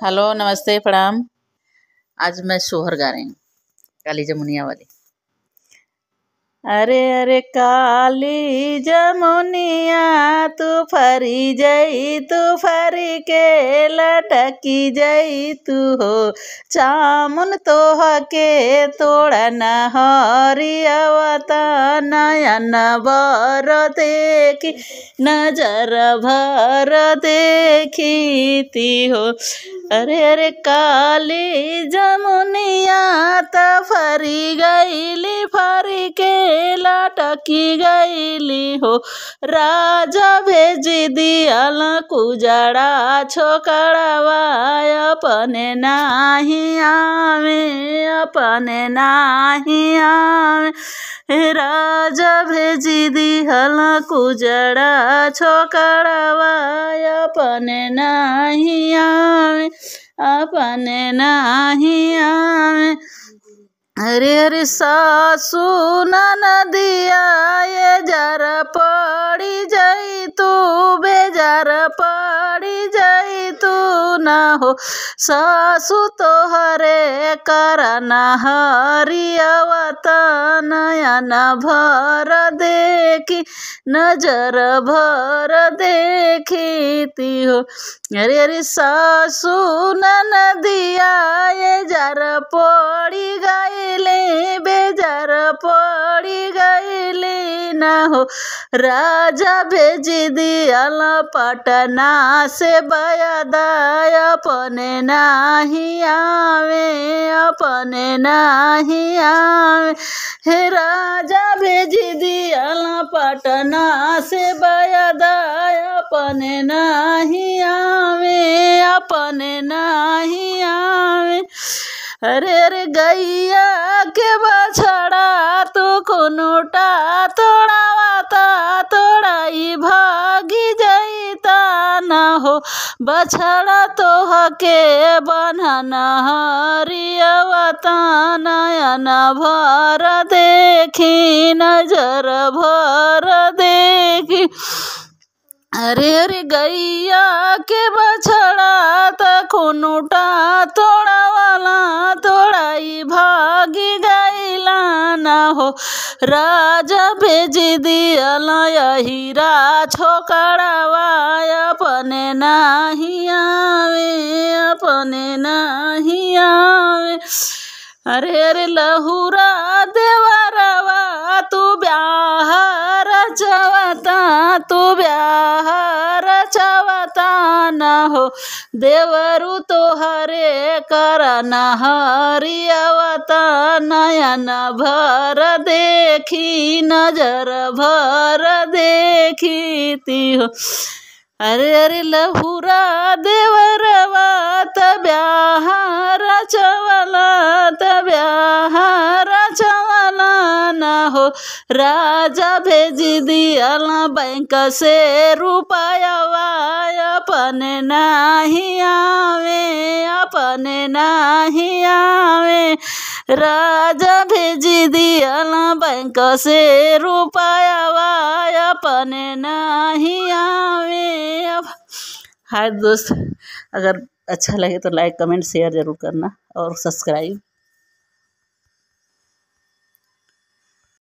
Hello, नमस्ते, प्रणाम। आज मैं सोहर गा रही हूँ, काली जमुनिया वाली। अरे अरे काली जमुनिया तू फरी जई, तू फरी के लटकी जई तू हो। चामुन तोह के तोड़न हरियवता नयन बर देखी, नजर भर देखी हो। अरे अरे काली जमुनिया त फरी गईली, फरी के लटकी गईली हो। राजा भेजी दियल कुजड़ा छोकड़वा, अपने नाही आवे, अपने नाही आवे। राजा भेजी दियल कुजड़ा छोकड़वा, अपने नाही आवे, अपने नाही आवे। अरे अरे सासू ननदिया ये जर पड़ी जई तू, बेजार पड़ी जई तू न हो। सासू तोहरे करन हरियवता नयन भर देखी, नजर भर देखी हो। अरे अरे सासू ननदिया ये जर पड़ी गईली, बेजार पड़ी गईली न हो। राजा भेजी दियल पटना से बयदा, अपने नाही आवे, अपने नाही आवे। हे राजा भेजी दियल पटना से बयदा, अपने नाही आवे, अपने नाही आवे। अरे अरे गैया के बछड़ा तू कुनुटा तोड़ावाता, तोड़ाई भागी जईता न हो। बछड़ा तोह के बन्हन हरियवता नयन भर देखी, नजर भर देखी। अरे अरे गैया के बछड़ा त खुनुटा तोड़ावाला, तोड़ाई भागी गईला न हो। राजा भेजी दियल हीरा छोकड़वा, अपने नाही आवे, अपने नहीं आवे। अरे अरे लहुरा देवरवा तू ब्याह रचवता, तू ब्याह रचवता न हो। देवरु तोहरे करन हरियवता नयन भर देखी, नजर भर देखी हो। अरे अरे लहुरा देवरवा त ब्याह रचवला, त ब्याह रचवला न हो। राजा भेजी दियल बैंक से रुपयवा, अपने नाही आवे, अपने नाही आवे। राजा भेजी दियल बैंक से रुपयवा, अपने नहीं आवे। हाय दोस्त, अगर अच्छा लगे तो लाइक कमेंट शेयर ज़रूर करना और सब्सक्राइब।